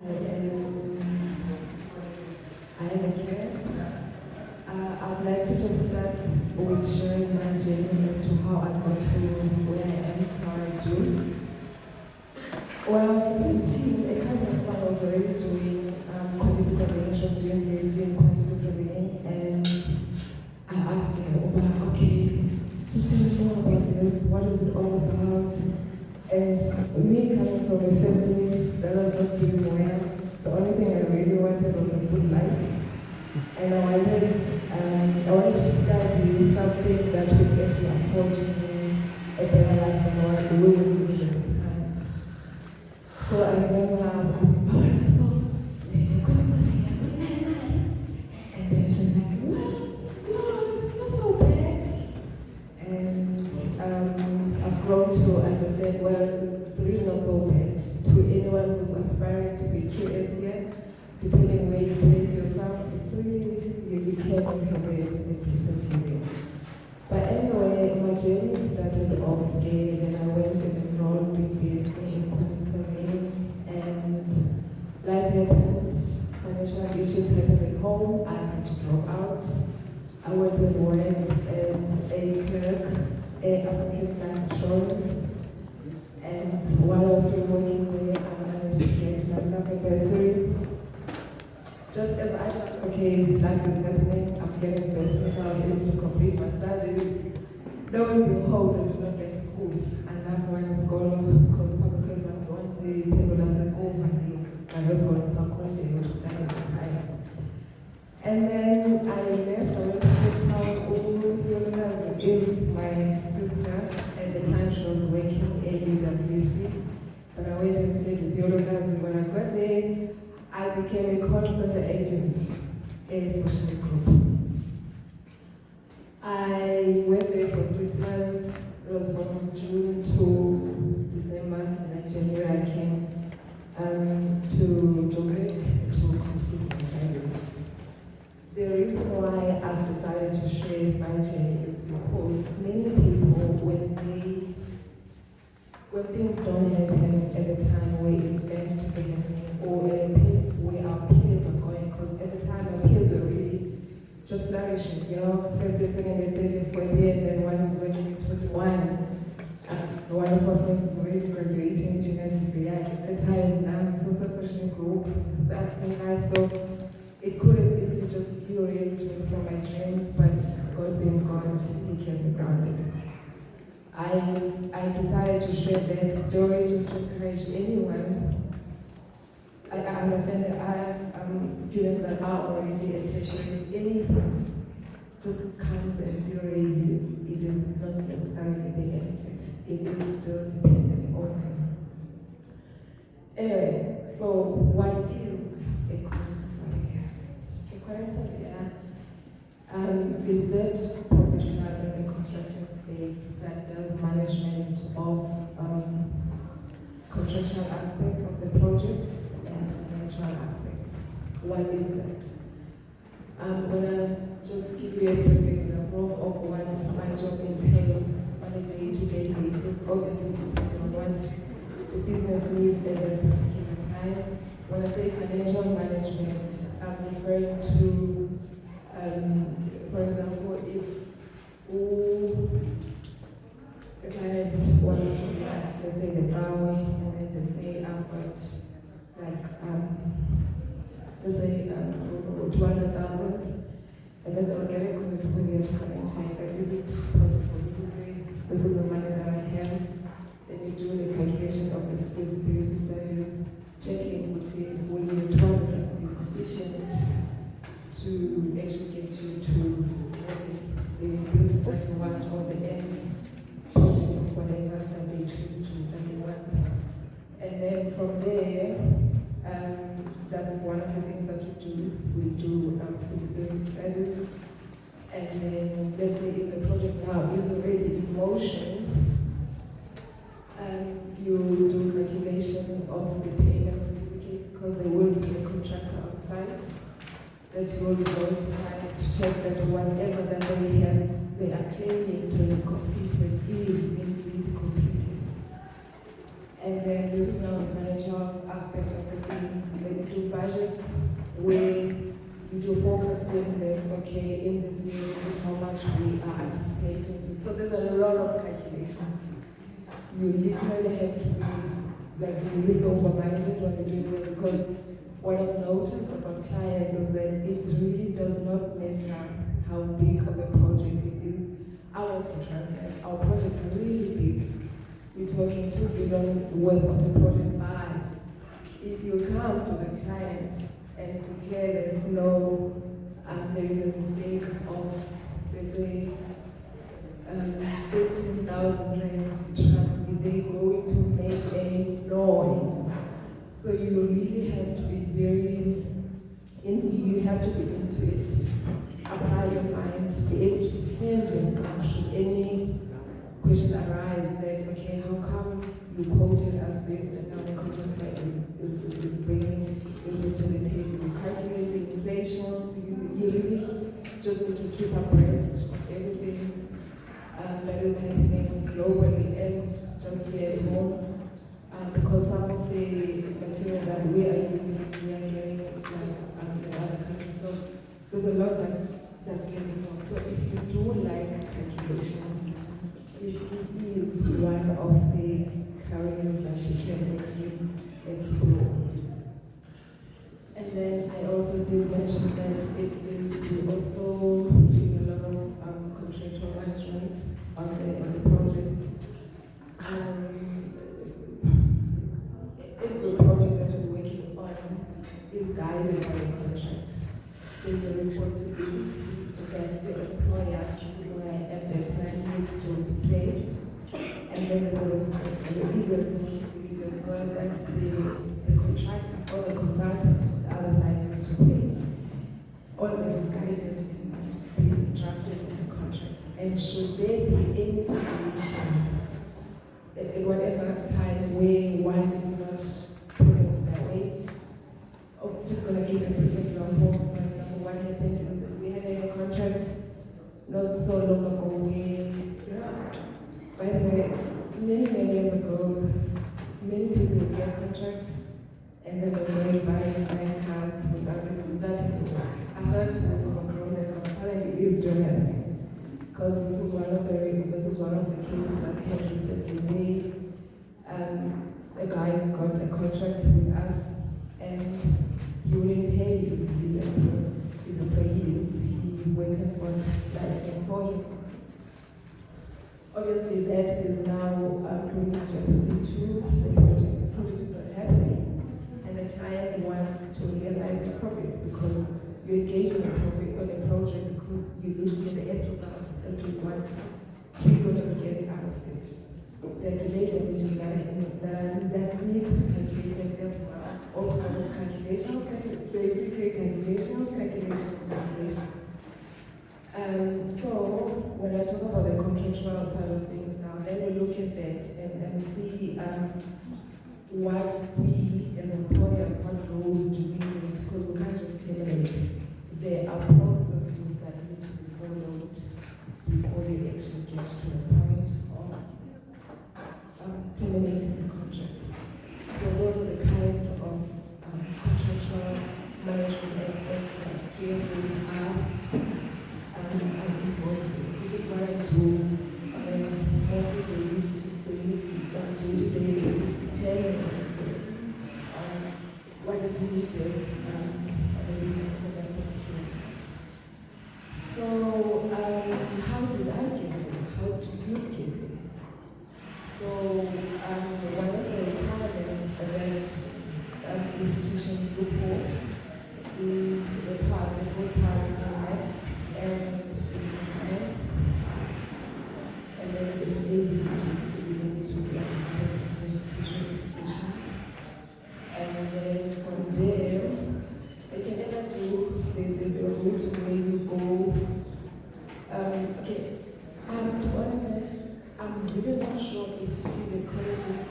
I am a curious. I'd like to just start with sharing my journey as to how I got to where I am, how I do. When I was 17, a cousin of mine was already doing quantity surveying. She was doing BSc in quantity surveying, and I asked her, "Oh, okay, just tell me more about this. What is it all about?" And me coming from a family that was not doing well, the only thing I really wanted was a good life. And I wanted to study something that would actually afford me a better life than what we were living at the time. So I remember I was asking, "Oh, so you're going to something, I'm going to have money." And then she was like, "Well, no, it's not so bad." And I've grown to understand, well, it's really not so bad. To anyone who's aspiring to be curious here, depending where you place yourself, it's really, you can have a decent career. But anyway, my journey started off gay, then I went and enrolled in BSc in quantity surveying, and life happened, financial issues happened at home, I had to drop out. I went and worked as a clerk at African Life Insurance, and while I was still working there, I managed to get myself a bursary. Just as I thought, okay, life is happening, I'm getting a bursary now, I'm able to complete my studies. Lo and behold, I did not get school. And I've run a school because public is one day, people are like, oh, my school is not going to be able to study at the time. And then I left, I went to Cape Town. Lulama is my sister. At the time she was working at UWC. But I went and stayed with Lulama. When I got there, I became a call center agent at Social Group. I worked there for 6 months. It was from June to December, and then January I came to Joburg to complete my studies. The reason why I've decided to share my journey is because many people, when things don't happen at the time where it's meant to be happening, or at a pace where our peers are going, because at the time our peers were really just flourishing, first year, second year, third year, fourth year, and then one is working at 21. One of our friends was already graduating engineering degree at the time, and so professional group, it's African life, so it could have easily just derailed me from my dreams, but God being God, He kept me grounded. I decided to share that story just to encourage anyone. I understand that I have students that are already at tertiary. If anything just comes and derails you, it is not necessarily the benefit. It is still dependent on Him. Anyway, so what is a quantity surveyor? A quantity surveyor is that professional in the construction space that does management of contractual aspects of the project and financial aspects. What is that? I'm gonna just give you a brief example of what my job entails on a day-to-day basis, obviously depending on what the business needs at that particular time. When I say financial management, I'm referring to, for example, if the client wants to get, let's say, the tower, and then they say, I've got like, let's say, 200,000, and then they'll get a quantity surveyor to come and check that, is it possible? This is the money that I have. Then you do the calculation of the feasibility studies, checking will your 200 be sufficient to actually get you to the building that you want, or the end project of whatever that they choose that they want. And then from there, that's one of the things that we do. We do feasibility studies. And then let's say if the project now is already in motion, you do calculation of the payment certificates, because there will be a contractor on site that will be going to site to check that whatever that they are claiming to have completed is indeed completed. And then this is now the financial aspect of the things. Then do budgets where you do forecasting that, okay, in this year, this is how much we are anticipating to. So there's a lot of calculations. You literally have to be like really sober-minded when you're doing it, because what I've noticed about clients is that it really does not matter how big of a project it is. Our contracts, our projects are really big. We're talking 2 billion worth of a project, but if you come to the client and declare that no, there is a mistake of, let's say, 18,000 rand, trust me, they're going to make a noise. So you really have to be you have to be into it. Apply your mind to be able to defend yourself should any question arise that, okay, how come you quoted us this and now the contractor is bringing this into the table? You calculate the inflation, you really just need to keep abreast of everything that is happening globally and just here at home. Because some of the material that we are using, we are getting in other countries. So there's a lot that gets involved. So if you do like calculations, it is one of the careers that you can actually explore. And then I also did mention that we also doing a lot of contractual management on the project. Every project that we're working on is guided by a contract. There's a responsibility that the employer, this is where the employer needs to play, and then there is a responsibility as well that the contractor or the consultant on the other side needs to play. All that is guided and being drafted in the contract. And should there be any deviation at whatever time where one is not putting their weight, I'm just going to give a brief example. For example, what happened is that we had a contract not so long ago where, by the way, many years ago, many people would get contracts and then they were buying nice cars without even starting the work. I heard from Roman, apparently it is doing that. Because this is one of the cases I've had recently where a guy got a contract with us and he wouldn't pay his employees. He went and bought license for him. Obviously, that is now bringing jeopardy to the project. The project is not happening, and the client wants to realize the profits because you engage on a project because you're looking at the end result as to what you're going to be getting out of it. The delay damages that need to be calculated as well. Also, calculations. So when I talk about the contractual side of things now, then we look at that and see what we as employers, what role do we need, because we can't just terminate. There are processes that need to be followed before you actually get to the point of terminating the contract. So those are the kind of contractual management aspects that cases are involved in, which is what I do mostly day-to-day basis, depending on what is needed for the business for that particular time. So, how did I get there? How do you get there? So, one of the requirements that institutions look for is a good pass in maths and physical science, and then being able to be accepted into institution. And then from there, you can either do the route where you go. To be honest, I'm really not sure if the colleges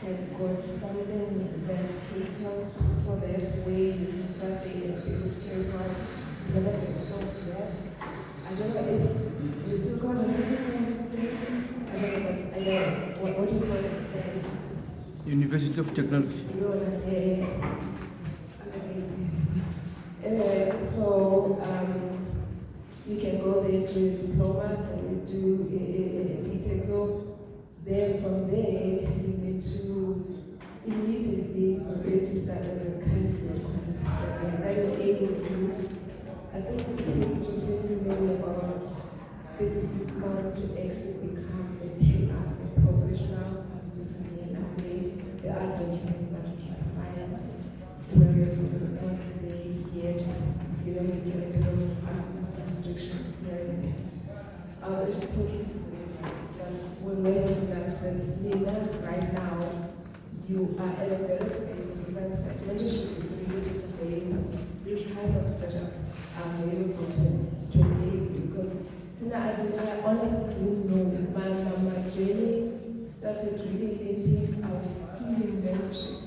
have got something that caters for that way you can start the education part. Never get exposed to that. I don't know if we still call them technicals these days. I don't know what do you call it? University of Technology. So you can go there to a diploma, then you do a BTEC. So then from there, you need to immediately register as a candidate quantity surveyor. That enables you, I think it will take you maybe about 36 months to actually become a PR, a professional quantity surveyor. That way, there are documents that you can sign, whereas you're not there yet, you know, you get a bit of restrictions here and there. I was actually talking to them just when we were having lunch that Nina, right now, you are at a better space in the sense that mentorship is a register for you. These kind of setups are available to enable you because I honestly didn't know my journey started really limping. I was still in mentorship.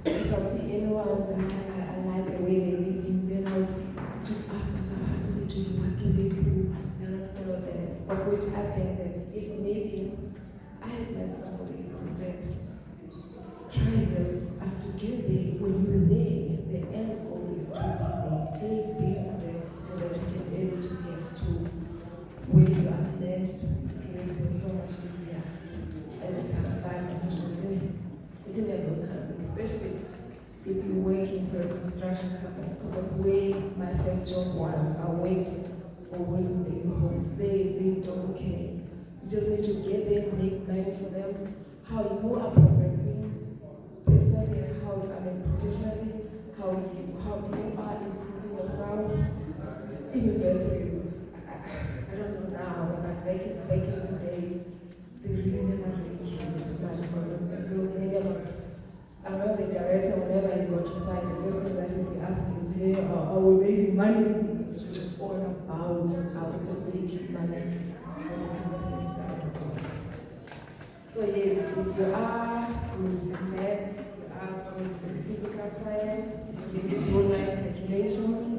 If I see anyone that I like the way they're living, then I would just ask myself, how do they do it? What do they do? And I follow that. Of which I think that if maybe I had met somebody who said, try this, I have to get there. When you're there, the end goal is to be there. Take these steps so that you can be able to get to where you are meant to be. It would have been so much easier at the time. But unfortunately, we didn't have those kind of things, especially if you're working for a construction company, because that's where my first job was. I worked for Wilson Baby Homes. They don't care. You just need to get there, make money for them. How you are progressing personally and professionally, how you are improving yourself. Even bursaries, I don't know now, but back in the days, they really never really cared much about those things. It was mainly about, I know the director, whenever he got to site, the first thing that he'd be asking is, hey, are we making money? It's just all about how we can make money for the company. That is all. So yes, if you are good in maths, you are good in physical science, you do like calculations,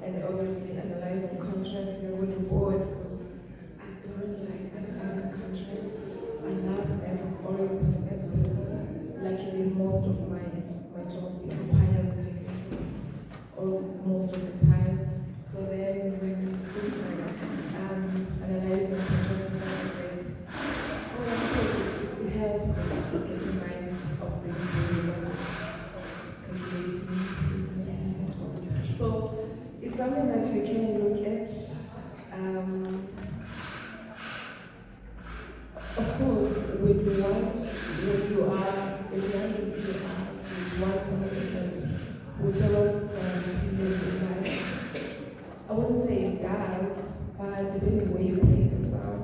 and obviously analyzing contracts, you're really bored because I don't like analyzing contracts. I love maths, I've always been a maths person. Luckily, most of my job requires calculations most of the time. So then when you think like analyzing contracts and things, I suppose it helps because it gets your mind off things when you're not just calculating this and that all the time. So it's something that you can look at. Of course, when you are as young as you are, you want something that will sort of guarantee your life. I wouldn't say it does, but depending where you place yourself,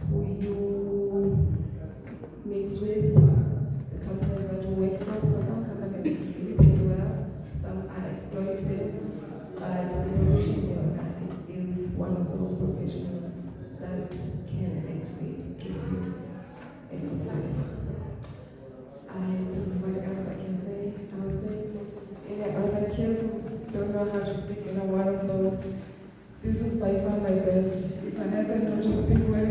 who you mix with, the companies that you work for, because some companies really pay well, some are exploitive, but the profession you're in, it is one of those professions that can actually give you a good life. I don't know what else I can say. I was saying to any other kids who don't know how to speak in one of those, this is by far my best. If I happen not to speak well